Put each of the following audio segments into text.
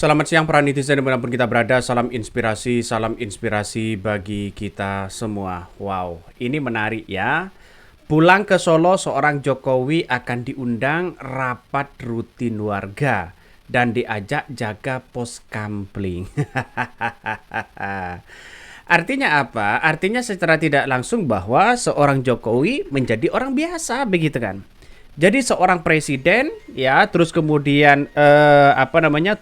Selamat siang para netizen dimanapun kita berada, salam inspirasi bagi kita semua. Wow, ini menarik ya. Pulang ke Solo, seorang Jokowi akan diundang rapat rutin warga dan diajak jaga pos kampling. Artinya apa? Artinya secara tidak langsung bahwa seorang Jokowi menjadi orang biasa, begitu kan? Jadi seorang presiden ya, terus kemudian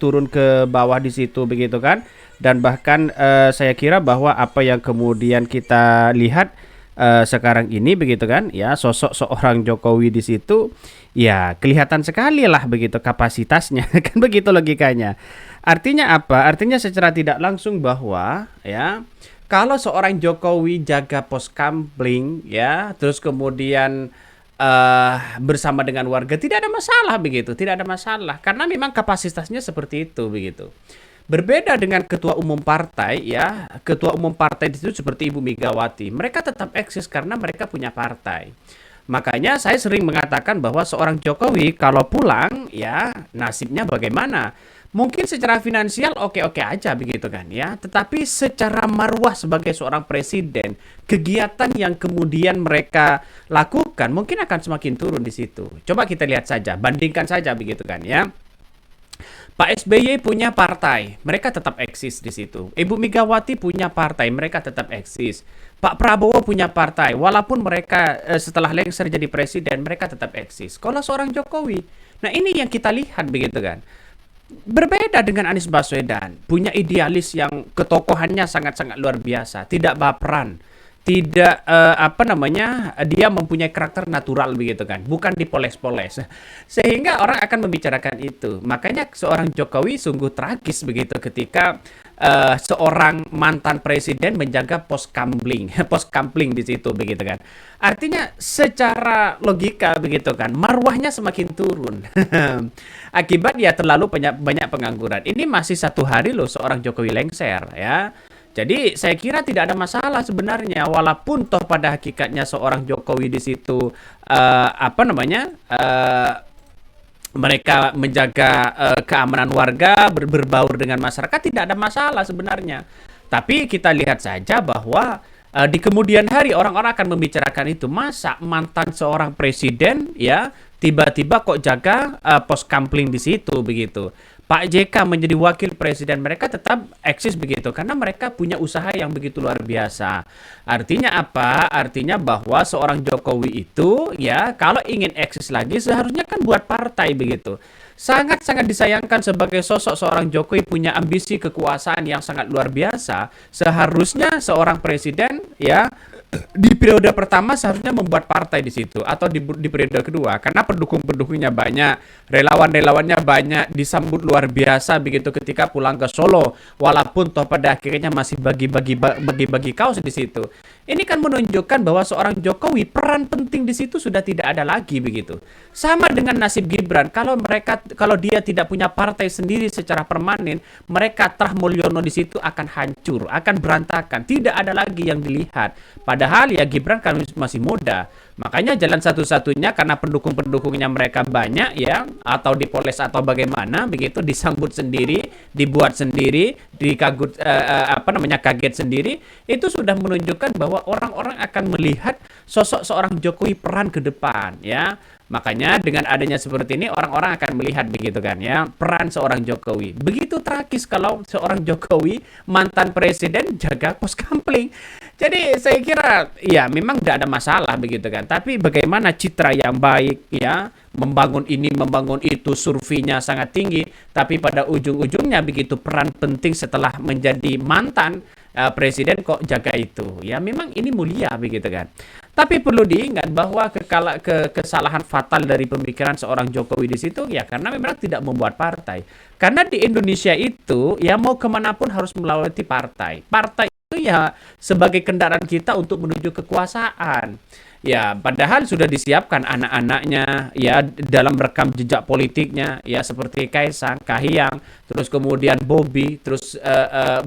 turun ke bawah di situ begitu kan, dan bahkan saya kira bahwa apa yang kemudian kita lihat sekarang ini begitu kan, ya sosok seorang Jokowi di situ, ya kelihatan sekali lah begitu kapasitasnya kan begitu logikanya. Artinya apa? Artinya secara tidak langsung bahwa ya kalau seorang Jokowi jaga pos kampling ya, terus kemudian bersama dengan warga tidak ada masalah begitu, tidak ada masalah karena memang kapasitasnya seperti itu begitu. Berbeda dengan ketua umum partai ya, ketua umum partai itu seperti Ibu Megawati, mereka tetap eksis karena mereka punya partai. Makanya saya sering mengatakan bahwa seorang Jokowi kalau pulang ya nasibnya bagaimana? Mungkin secara finansial oke-oke aja begitu kan ya, tetapi secara marwah sebagai seorang presiden, kegiatan yang kemudian mereka lakukan mungkin akan semakin turun di situ. Coba kita lihat saja, bandingkan saja begitu kan ya. Pak SBY punya partai, mereka tetap eksis di situ. Ibu Megawati punya partai, mereka tetap eksis. Pak Prabowo punya partai, walaupun mereka setelah lengser jadi presiden, mereka tetap eksis. Kalau seorang Jokowi, nah ini yang kita lihat begitu kan. Berbeda dengan Anies Baswedan, punya idealis yang ketokohannya sangat-sangat luar biasa, tidak baperan, tidak dia mempunyai karakter natural begitu kan, bukan dipoles-poles, sehingga orang akan membicarakan itu. Makanya seorang Jokowi sungguh tragis begitu ketika seorang mantan presiden menjaga pos kampling pos kampling di situ begitu kan. Artinya secara logika begitu kan, marwahnya semakin turun akibat ya terlalu banyak pengangguran. Ini masih 1 hari loh seorang Jokowi lengser ya. Jadi saya kira tidak ada masalah sebenarnya, walaupun toh pada hakikatnya seorang Jokowi di situ mereka menjaga keamanan warga, berbaur dengan masyarakat, tidak ada masalah sebenarnya. Tapi kita lihat saja bahwa di kemudian hari orang-orang akan membicarakan itu. Masa mantan seorang presiden ya tiba-tiba kok jaga pos kampling di situ begitu. Pak JK menjadi wakil presiden, mereka tetap eksis begitu karena mereka punya usaha yang begitu luar biasa. Artinya apa? Artinya bahwa seorang Jokowi itu ya kalau ingin eksis lagi seharusnya kan buat partai begitu. Sangat-sangat disayangkan sebagai sosok seorang Jokowi punya ambisi kekuasaan yang sangat luar biasa. Seharusnya seorang presiden ya di periode pertama seharusnya membuat partai di situ, atau di periode kedua karena pendukung-pendukungnya banyak, relawan-relawannya banyak, disambut luar biasa begitu ketika pulang ke Solo, walaupun toh pada akhirnya masih bagi-bagi kaos di situ. Ini kan menunjukkan bahwa seorang Jokowi peran penting di situ sudah tidak ada lagi begitu. Sama dengan nasib Gibran, kalau dia tidak punya partai sendiri secara permanen, mereka Trah Mulyono di situ akan hancur, akan berantakan, tidak ada lagi yang dilihat. Padahal ya Gibran kan masih muda. Makanya jalan satu-satunya karena pendukung-pendukungnya mereka banyak ya, atau dipoles atau bagaimana begitu, disambut sendiri, dibuat sendiri, kaget sendiri, itu sudah menunjukkan bahwa orang-orang akan melihat sosok seorang Jokowi peran ke depan ya. Makanya dengan adanya seperti ini orang-orang akan melihat begitu kan ya, peran seorang Jokowi. Begitu tragis kalau seorang Jokowi mantan presiden jaga pos kampling. Jadi saya kira ya memang tidak ada masalah begitu kan. Tapi bagaimana citra yang baik ya, membangun ini membangun itu, surveinya sangat tinggi, tapi pada ujung-ujungnya begitu peran penting setelah menjadi mantan presiden kok jaga itu. Ya memang ini mulia begitu kan. Tapi perlu diingat bahwa kesalahan fatal dari pemikiran seorang Jokowi di situ ya karena memang tidak membuat partai. Karena di Indonesia itu ya mau kemanapun harus melalui partai. Partai itu ya sebagai kendaraan kita untuk menuju kekuasaan. Ya, padahal sudah disiapkan anak-anaknya ya dalam rekam jejak politiknya ya seperti Kaisang, Kahiyang, terus kemudian Bobi, terus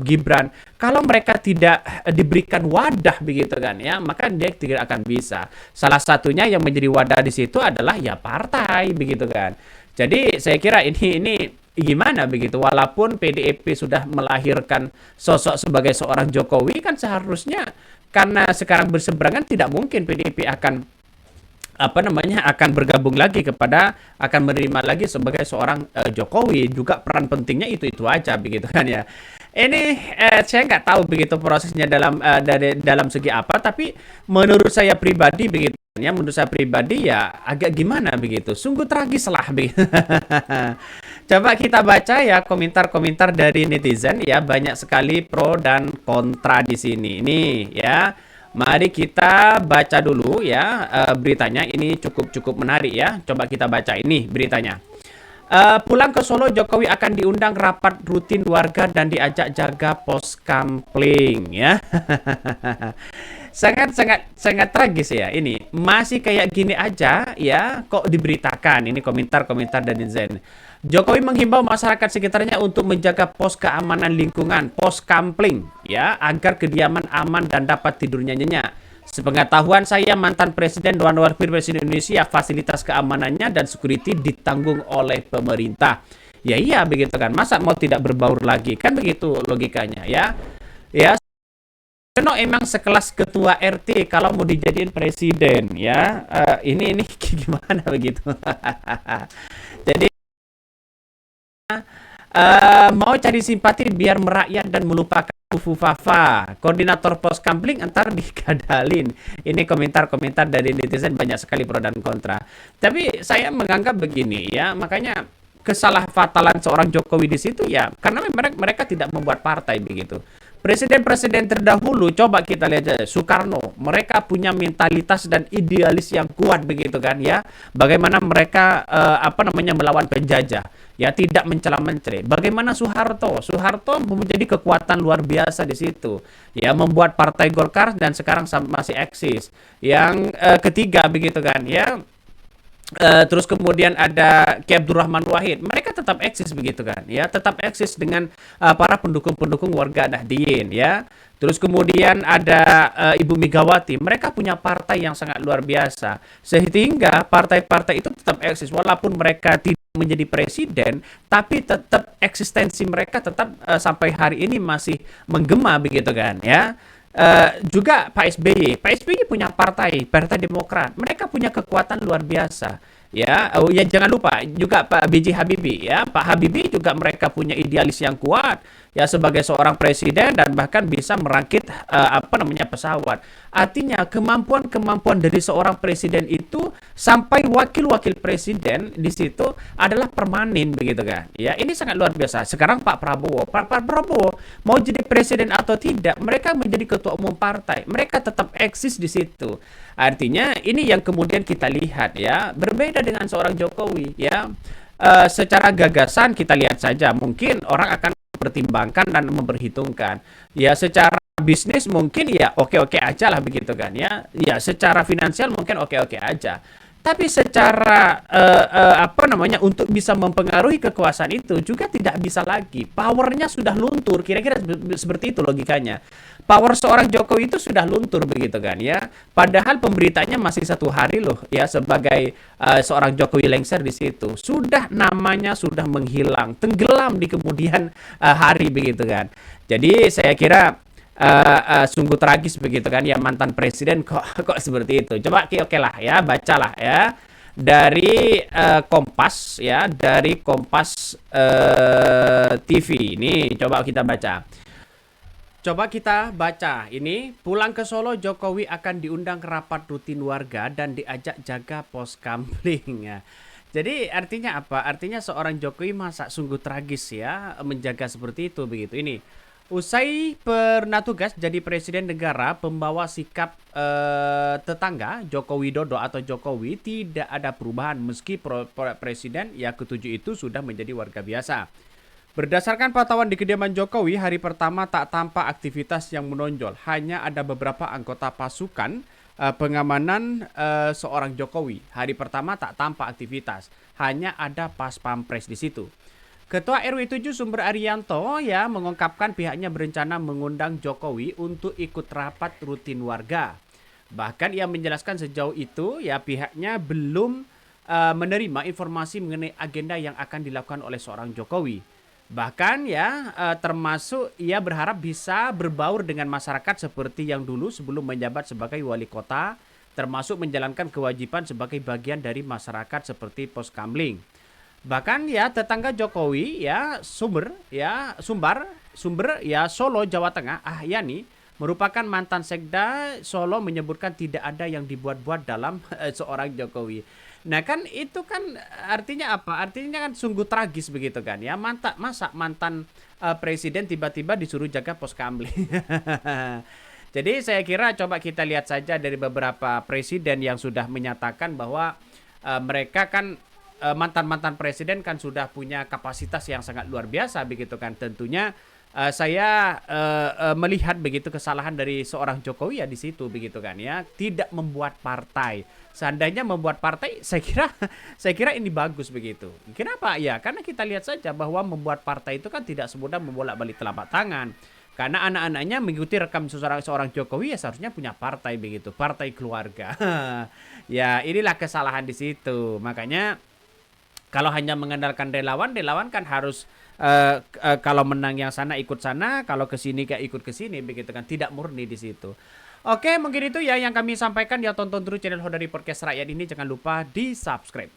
Gibran. Kalau mereka tidak diberikan wadah begitu kan ya, maka dia tidak akan bisa. Salah satunya yang menjadi wadah di situ adalah ya partai begitu kan. Jadi saya kira ini gimana begitu? Walaupun PDIP sudah melahirkan sosok sebagai seorang Jokowi, kan seharusnya karena sekarang berseberangan tidak mungkin PDIP akan akan bergabung lagi kepada akan menerima lagi sebagai seorang Jokowi. Juga peran pentingnya itu aja begitu kan ya. Ini saya nggak tahu begitu prosesnya dari dalam segi apa, tapi menurut saya pribadi begitu ya, menurut saya pribadi ya agak gimana begitu, sungguh tragis lah begitu. Coba kita baca ya komentar-komentar dari netizen ya, banyak sekali pro dan kontra di sini. Ini ya. Mari kita baca dulu ya beritanya. Ini cukup menarik ya. Coba kita baca ini beritanya. Pulang ke Solo, Jokowi akan diundang rapat rutin warga dan diajak jaga pos kampling ya. sangat tragis ya ini. Masih kayak gini aja ya kok diberitakan. Ini komentar-komentar dari netizen. Jokowi menghimbau masyarakat sekitarnya untuk menjaga pos keamanan lingkungan, pos kampling, ya, agar kediaman aman dan dapat tidurnya nyenyak. Sepengetahuan saya, mantan Presiden dan Wakil Presiden Indonesia, fasilitas keamanannya dan security ditanggung oleh pemerintah. Ya iya begitu kan, masa mau tidak berbaur lagi, kan begitu logikanya ya. Ya, Yono emang sekelas ketua RT kalau mau dijadiin presiden ya. Ini gimana begitu? Jadi mau cari simpati biar merakyat dan melupakan Fufu Fafa, koordinator pos kampling antar dikadalin. Ini komentar-komentar dari netizen banyak sekali pro dan kontra. Tapi saya menganggap begini ya, makanya kesalahfatalan seorang Jokowi di situ ya, karena mereka tidak membuat partai begitu. Presiden-presiden terdahulu coba kita lihat aja, Soekarno, mereka punya mentalitas dan idealis yang kuat begitu kan ya. Bagaimana mereka melawan penjajah, ya tidak mencela-mencela. Bagaimana Soeharto? Soeharto menjadi kekuatan luar biasa di situ. Ya membuat Partai Golkar dan sekarang masih eksis. Yang ketiga begitu kan ya. Terus kemudian ada Ki Abdurrahman Wahid, mereka tetap eksis begitu kan ya, tetap eksis dengan para pendukung-pendukung warga Nahdien ya. Terus kemudian ada Ibu Megawati, mereka punya partai yang sangat luar biasa, sehingga partai-partai itu tetap eksis walaupun mereka tidak menjadi presiden, tapi tetap eksistensi mereka tetap sampai hari ini masih menggema begitu kan ya. Juga Pak SBY punya Partai Demokrat. Mereka punya kekuatan luar biasa. Ya, ya jangan lupa juga Pak B.J. Habibie ya. Pak Habibie juga mereka punya idealis yang kuat ya sebagai seorang presiden dan bahkan bisa merakit pesawat. Artinya kemampuan dari seorang presiden itu sampai wakil-wakil presiden di situ adalah permanen begitu kan. Ya, ini sangat luar biasa. Sekarang Pak Prabowo mau jadi presiden atau tidak, mereka menjadi ketua umum partai. Mereka tetap eksis di situ. Artinya ini yang kemudian kita lihat ya, berbeda dengan seorang Jokowi ya. Secara gagasan kita lihat saja, mungkin orang akan mempertimbangkan dan memperhitungkan. Ya secara bisnis mungkin ya oke-oke aja lah begitu kan ya. Ya secara finansial mungkin oke-oke aja. Tapi secara untuk bisa mempengaruhi kekuasaan itu juga tidak bisa lagi. Powernya sudah luntur, kira-kira seperti itu logikanya. Power seorang Jokowi itu sudah luntur begitu kan ya. Padahal pemberitanya masih 1 hari loh ya sebagai seorang Jokowi lengser di situ. Sudah namanya sudah menghilang, tenggelam di kemudian hari begitu kan. Jadi saya kira sungguh tragis begitu kan ya, mantan presiden kok seperti itu. Coba oke lah ya, bacalah ya dari Kompas ya, dari Kompas TV ini, coba kita baca. Ini, pulang ke Solo, Jokowi akan diundang rapat rutin warga dan diajak jaga pos kampling ya. Jadi artinya apa? Artinya seorang Jokowi masa sungguh tragis ya menjaga seperti itu begitu. Ini usai pernah tugas jadi presiden negara, pembawa sikap tetangga Joko Widodo atau Jokowi tidak ada perubahan meski presiden yang ketujuh itu sudah menjadi warga biasa. Berdasarkan pantauan di kediaman Jokowi, hari pertama tak tampak aktivitas yang menonjol. Hanya ada beberapa anggota pasukan pengamanan seorang Jokowi. Hari pertama tak tampak aktivitas. Hanya ada pas pampres di situ. Ketua RW 7 Sumber Arianto ya mengungkapkan pihaknya berencana mengundang Jokowi untuk ikut rapat rutin warga. Bahkan ia menjelaskan sejauh itu ya pihaknya belum menerima informasi mengenai agenda yang akan dilakukan oleh seorang Jokowi. Bahkan ya, termasuk ia berharap bisa berbaur dengan masyarakat seperti yang dulu sebelum menjabat sebagai wali kota, termasuk menjalankan kewajiban sebagai bagian dari masyarakat seperti poskamling. Bahkan ya tetangga Jokowi ya Sumber ya Solo Jawa Tengah Yani merupakan mantan sekda Solo menyebutkan tidak ada yang dibuat-buat dalam seorang Jokowi. Nah kan itu kan artinya apa? Artinya kan sungguh tragis begitu kan ya. Masa mantan presiden tiba-tiba disuruh jaga pos kamling. Jadi saya kira coba kita lihat saja dari beberapa presiden yang sudah menyatakan bahwa mereka kan mantan-mantan presiden kan sudah punya kapasitas yang sangat luar biasa begitu kan. Tentunya saya melihat begitu kesalahan dari seorang Jokowi ya di situ begitu kan ya, tidak membuat partai. Seandainya membuat partai, saya kira ini bagus begitu. Kenapa? Ya karena kita lihat saja bahwa membuat partai itu kan tidak semudah membolak-balik telapak tangan. Karena anak-anaknya mengikuti rekam seorang Jokowi ya seharusnya punya partai begitu, partai keluarga. Ya inilah kesalahan di situ. Makanya kalau hanya mengandalkan relawan, relawan kan harus kalau menang yang sana ikut sana, kalau ke sini kayak ikut ke sini begitu kan, tidak murni di situ. Oke, mungkin itu ya yang kami sampaikan ya, tonton terus channel Hodari Podcast Rakyat ini, jangan lupa di-subscribe.